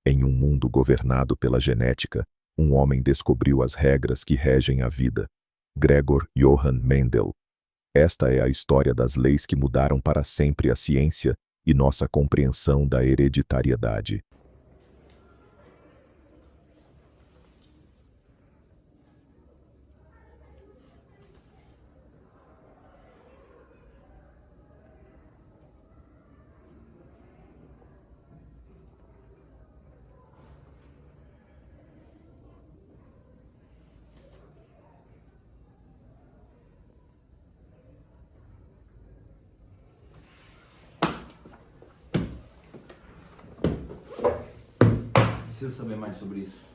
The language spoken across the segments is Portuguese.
Em um mundo governado pela genética, um homem descobriu as regras que regem a vida. Gregor Johann Mendel. Esta é a história das leis que mudaram para sempre a ciência e nossa compreensão da hereditariedade. Preciso saber mais sobre isso.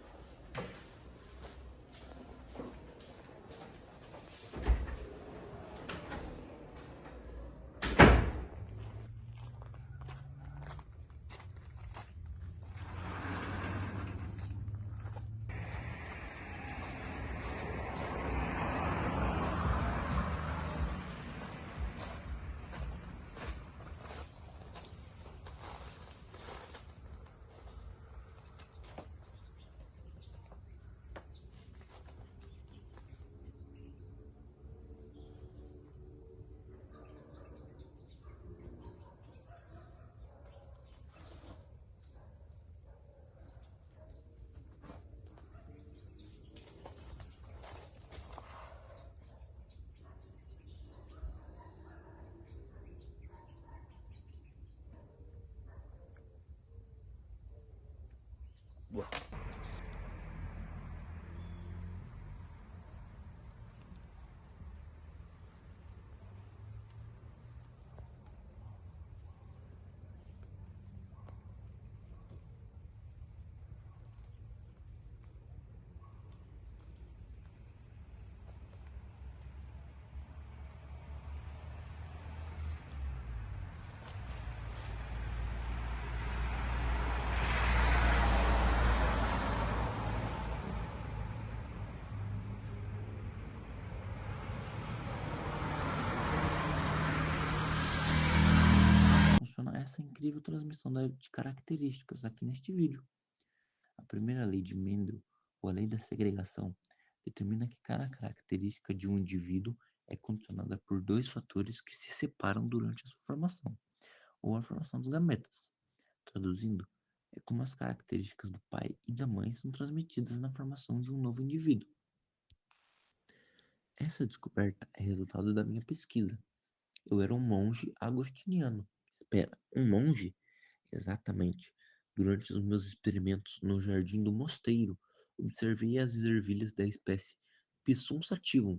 Boa. Funciona essa incrível transmissão de características aqui neste vídeo. A primeira lei de Mendel, ou a lei da segregação, determina que cada característica de um indivíduo é condicionada por dois fatores que se separam durante a sua formação, ou a formação dos gametas. Traduzindo, é como as características do pai e da mãe são transmitidas na formação de um novo indivíduo. Essa descoberta é resultado da minha pesquisa. Eu era um monge agostiniano. Espera, um monge? Exatamente. Durante os meus experimentos no jardim do mosteiro, observei as ervilhas da espécie Pisum sativum.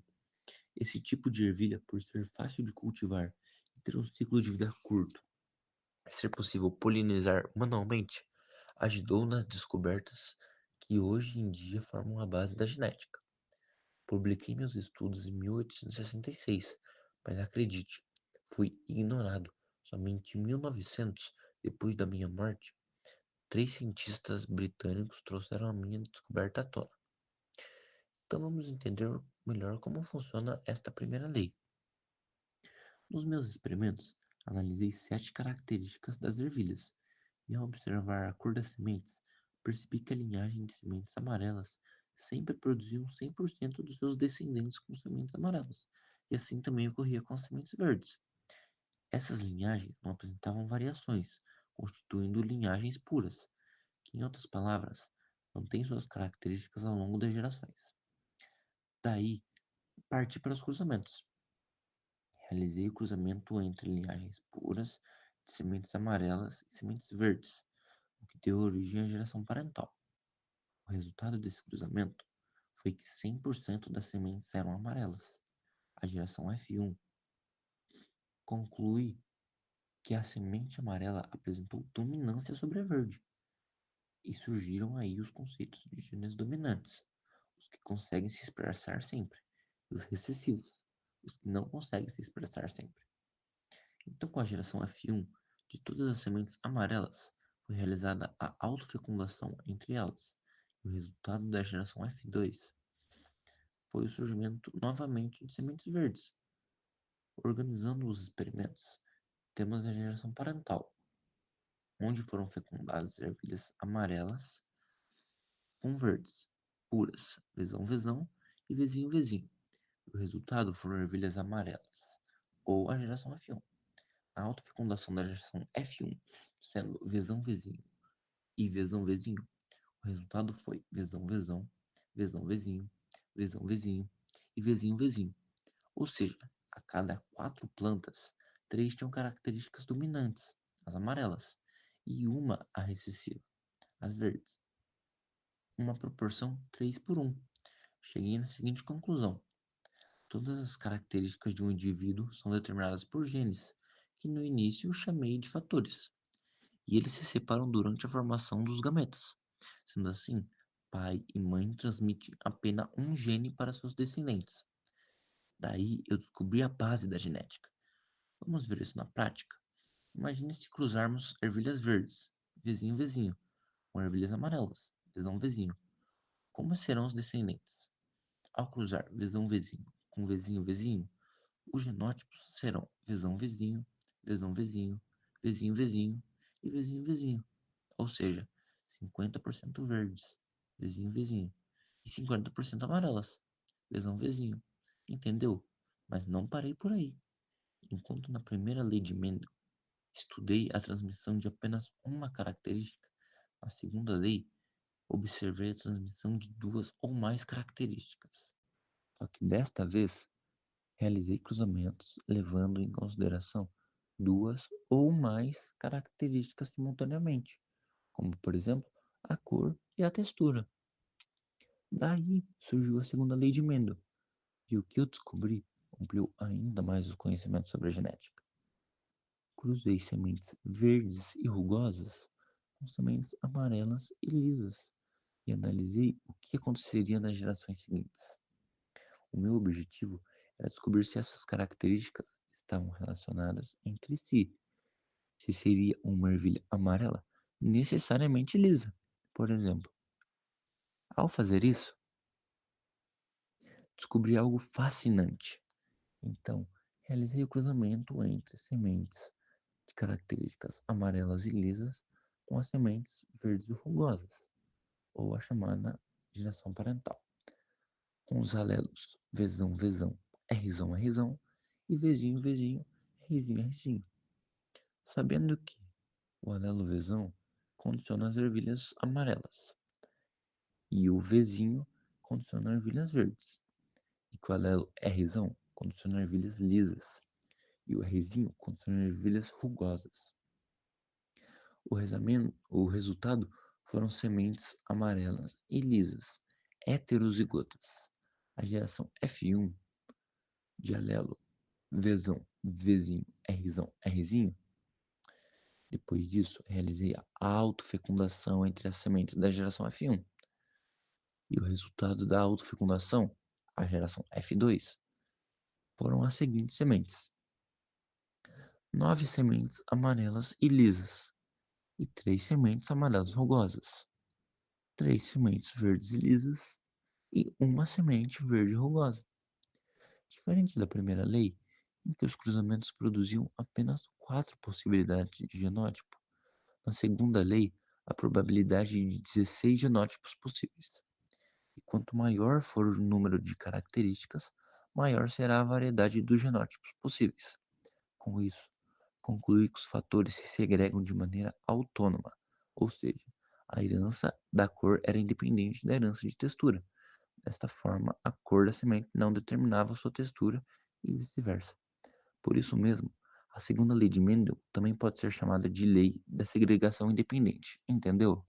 Esse tipo de ervilha, por ser fácil de cultivar e ter um ciclo de vida curto, e ser possível polinizar manualmente, ajudou nas descobertas que hoje em dia formam a base da genética. Publiquei meus estudos em 1866, mas acredite, fui ignorado. Somente em 1900, depois da minha morte, 3 cientistas britânicos trouxeram a minha descoberta à tona. Então vamos entender melhor como funciona esta primeira lei. Nos meus experimentos, analisei 7 características das ervilhas, e ao observar a cor das sementes, percebi que a linhagem de sementes amarelas sempre produziu 100% dos seus descendentes com sementes amarelas, e assim também ocorria com as sementes verdes. Essas linhagens não apresentavam variações, constituindo linhagens puras, que, em outras palavras, mantêm suas características ao longo das gerações. Daí, parti para os cruzamentos. Realizei o cruzamento entre linhagens puras de sementes amarelas e sementes verdes, o que deu origem à geração parental. O resultado desse cruzamento foi que 100% das sementes eram amarelas. A geração F1 conclui que a semente amarela apresentou dominância sobre a verde, e surgiram aí os conceitos de genes dominantes, os que conseguem se expressar sempre, e os recessivos, os que não conseguem se expressar sempre. Então, com a geração F1, de todas as sementes amarelas, foi realizada a autofecundação entre elas, e o resultado da geração F2 foi o surgimento novamente de sementes verdes. Organizando os experimentos, temos a geração parental. onde foram fecundadas ervilhas amarelas com verdes, puras, vezão, e vezinho. O resultado foram ervilhas amarelas, ou a geração F1. A autofecundação da geração F1, sendo vezão e vezão, o resultado foi vezão, vezão e vezinho. Ou seja, a cada 4 plantas, 3 tinham características dominantes, as amarelas, e uma a recessiva, as verdes. Uma proporção 3:1. Cheguei na seguinte conclusão: todas as características de um indivíduo são determinadas por genes, que no início chamei de fatores, e eles se separam durante a formação dos gametas. Sendo assim, pai e mãe transmitem apenas um gene para seus descendentes. Daí eu descobri a base da genética. Vamos ver isso na prática? Imagine se cruzarmos ervilhas verdes, vezinho, com ervilhas amarelas, vezinho. Como serão os descendentes? Ao cruzar vezinho com vezinho, os genótipos serão vezinho, vezinho e vezinho. Ou seja, 50% verdes, vezinho, e 50% amarelas, vezinho. Entendeu? Mas não parei por aí. Enquanto na primeira lei de Mendel estudei a transmissão de apenas uma característica, na segunda lei observei a transmissão de 2 ou mais características. Só que desta vez realizei cruzamentos levando em consideração 2 ou mais características simultaneamente, como por exemplo a cor e a textura. Daí surgiu a segunda lei de Mendel, e o que eu descobri ampliou ainda mais os conhecimentos sobre a genética. Cruzei sementes verdes e rugosas com sementes amarelas e lisas e analisei o que aconteceria nas gerações seguintes. O meu objetivo era descobrir se essas características estavam relacionadas entre si, se seria uma ervilha amarela necessariamente lisa, por exemplo. Ao fazer isso, descobri algo fascinante. Então, realizei o cruzamento entre sementes de características amarelas e lisas com as sementes verdes e rugosas, ou a chamada geração parental, com os alelos vezão, rzão e vezinho, rzinho. Sabendo que o alelo vezão condiciona as ervilhas amarelas e o vezinho condiciona ervilhas verdes, e que o alelo rzão condiciona ervilhas lisas e o rzinho condiciona ervilhas rugosas. O resultado foram sementes amarelas e lisas, heterozigotas. A geração F1 de alelo vezão, vezinho, rzinho. Depois disso, realizei a autofecundação entre as sementes da geração F1. E o resultado da autofecundação, a geração F2, foram as seguintes sementes: 9 sementes amarelas e lisas e 3 sementes amarelas rugosas, 3 sementes verdes e lisas e uma semente verde rugosa. Diferente da primeira lei, em que os cruzamentos produziam apenas 4 possibilidades de genótipo, na segunda lei, a probabilidade de 16 genótipos possíveis. E quanto maior for o número de características, maior será a variedade dos genótipos possíveis. Com isso, concluí que os fatores se segregam de maneira autônoma, ou seja, a herança da cor era independente da herança de textura. Desta forma, a cor da semente não determinava sua textura e vice-versa. Por isso mesmo, a segunda lei de Mendel também pode ser chamada de lei da segregação independente, entendeu?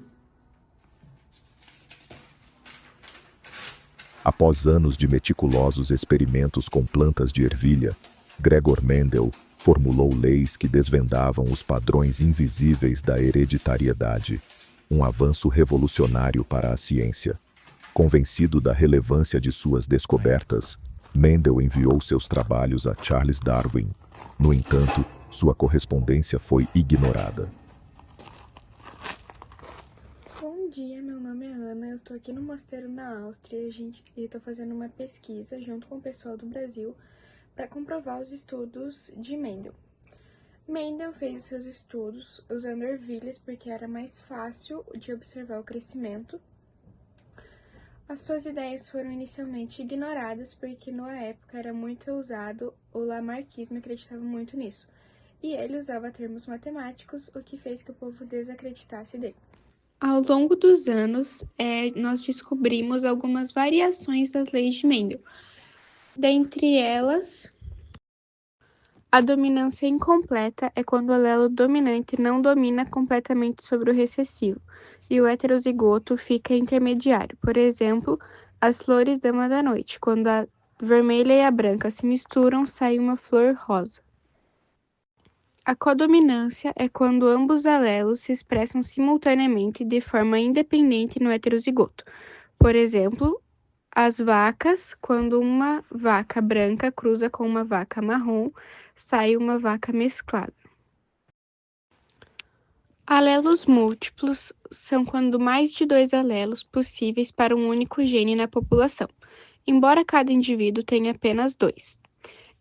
Após anos de meticulosos experimentos com plantas de ervilha, Gregor Mendel formulou leis que desvendavam os padrões invisíveis da hereditariedade, um avanço revolucionário para a ciência. Convencido da relevância de suas descobertas, Mendel enviou seus trabalhos a Charles Darwin. No entanto, sua correspondência foi ignorada. Bom dia, meu nome é Ana, eu estou aqui no mosteiro na Áustria e estou fazendo uma pesquisa junto com o pessoal do Brasil para comprovar os estudos de Mendel. Mendel fez seus estudos usando ervilhas porque era mais fácil de observar o crescimento. As suas ideias foram inicialmente ignoradas porque na época era muito usado o lamarckismo e acreditava muito nisso. E ele usava termos matemáticos, o que fez que o povo desacreditasse dele. Ao longo dos anos, nós descobrimos algumas variações das leis de Mendel. Dentre elas, a dominância incompleta é quando o alelo dominante não domina completamente sobre o recessivo, e o heterozigoto fica intermediário. Por exemplo, as flores dama da noite. Quando a vermelha e a branca se misturam, sai uma flor rosa. A codominância é quando ambos alelos se expressam simultaneamente de forma independente no heterozigoto. Por exemplo, as vacas, quando uma vaca branca cruza com uma vaca marrom, sai uma vaca mesclada. Alelos múltiplos são quando mais de 2 alelos possíveis para um único gene na população, embora cada indivíduo tenha apenas 2.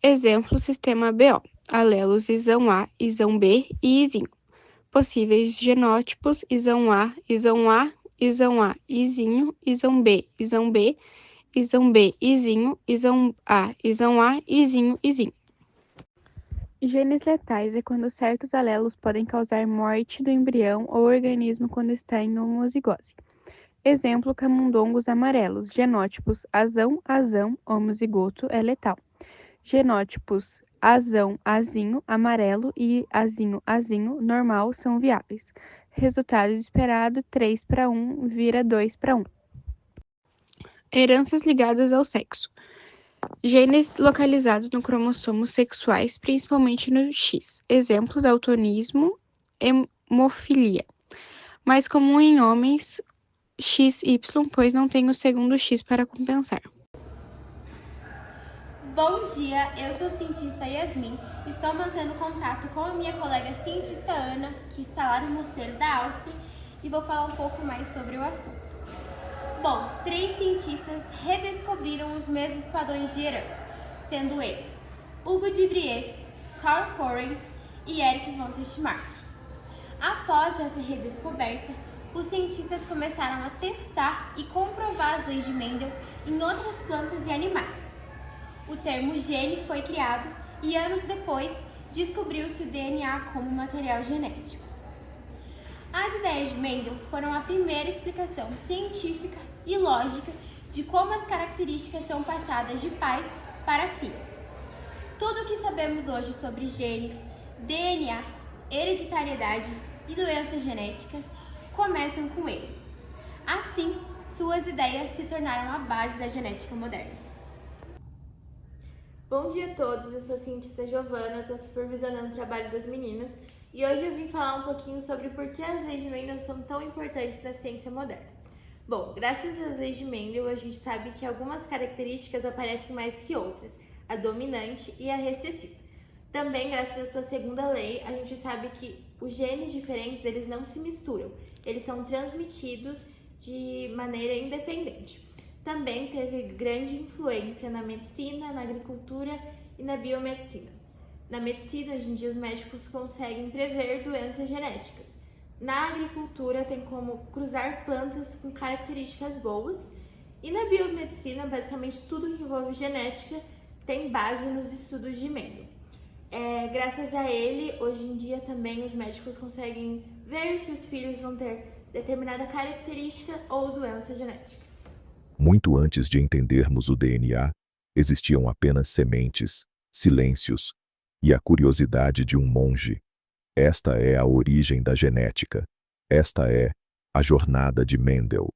Exemplo, sistema BO, alelos isão A, isão B e izinho. Possíveis genótipos, isão A, isão A, isão A, izinho, isão B, isão B, isão B, izinho, isão A, izinho, izinho. Genes letais é quando certos alelos podem causar morte do embrião ou organismo quando está em homozigose. Exemplo, camundongos amarelos. Genótipos azão, azão, homozigoto é letal. Genótipos azão, azinho, amarelo e azinho, azinho, normal são viáveis. Resultado esperado, 3:1 vira 2:1. Heranças ligadas ao sexo. Genes localizados no cromossomos sexuais, principalmente no X. Exemplo, daltonismo, hemofilia. Mais comum em homens, XY, pois não tem o segundo X para compensar. Bom dia, eu sou a cientista Yasmin. Estou mantendo contato com a minha colega cientista Ana, que está lá no mosteiro da Áustria, e vou falar um pouco mais sobre o assunto. Bom, 3 cientistas redescobriram os mesmos padrões de herança, sendo eles Hugo de Vries, Carl Correns e Erich von Teschmark. Após essa redescoberta, os cientistas começaram a testar e comprovar as leis de Mendel em outras plantas e animais. O termo gene foi criado e anos depois descobriu-se o DNA como material genético. As ideias de Mendel foram a primeira explicação científica e lógica de como as características são passadas de pais para filhos. Tudo o que sabemos hoje sobre genes, DNA, hereditariedade e doenças genéticas começam com ele. Assim, suas ideias se tornaram a base da genética moderna. Bom dia a todos, eu sou a cientista Giovana, estou supervisionando o trabalho das meninas e hoje eu vim falar um pouquinho sobre por que as leis de Mendel são tão importantes na ciência moderna. Bom, graças às leis de Mendel, a gente sabe que algumas características aparecem mais que outras, a dominante e a recessiva. Também, graças à sua segunda lei, a gente sabe que os genes diferentes, eles não se misturam, eles são transmitidos de maneira independente. Também teve grande influência na medicina, na agricultura e na biomedicina. Na medicina, hoje em dia, os médicos conseguem prever doenças genéticas. Na agricultura, tem como cruzar plantas com características boas. E na biomedicina, basicamente tudo que envolve genética tem base nos estudos de Mendel. Graças a ele, hoje em dia, também os médicos conseguem ver se os filhos vão ter determinada característica ou doença genética. Muito antes de entendermos o DNA, existiam apenas sementes, silêncios e a curiosidade de um monge. Esta é a origem da genética. Esta é a jornada de Mendel.